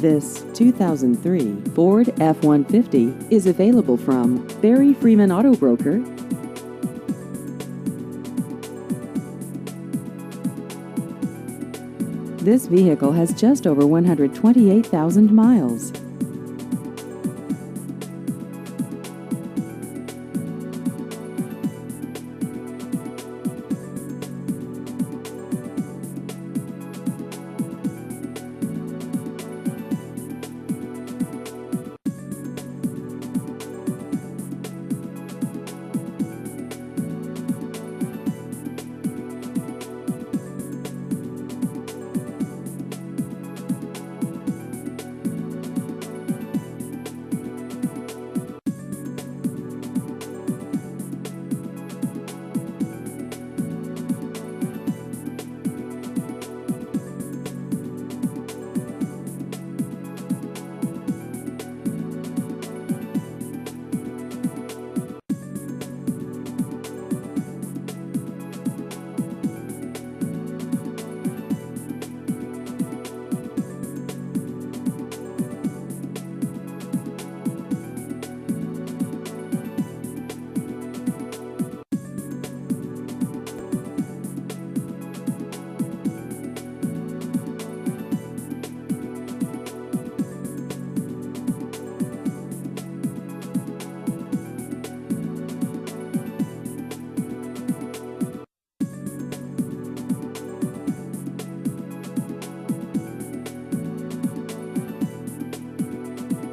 This 2003 Ford F-150 is available from Barry Freeman Auto Broker. This vehicle has just over 128,000 miles.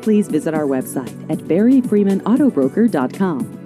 Please visit our website at barryfreemanautobroker.com.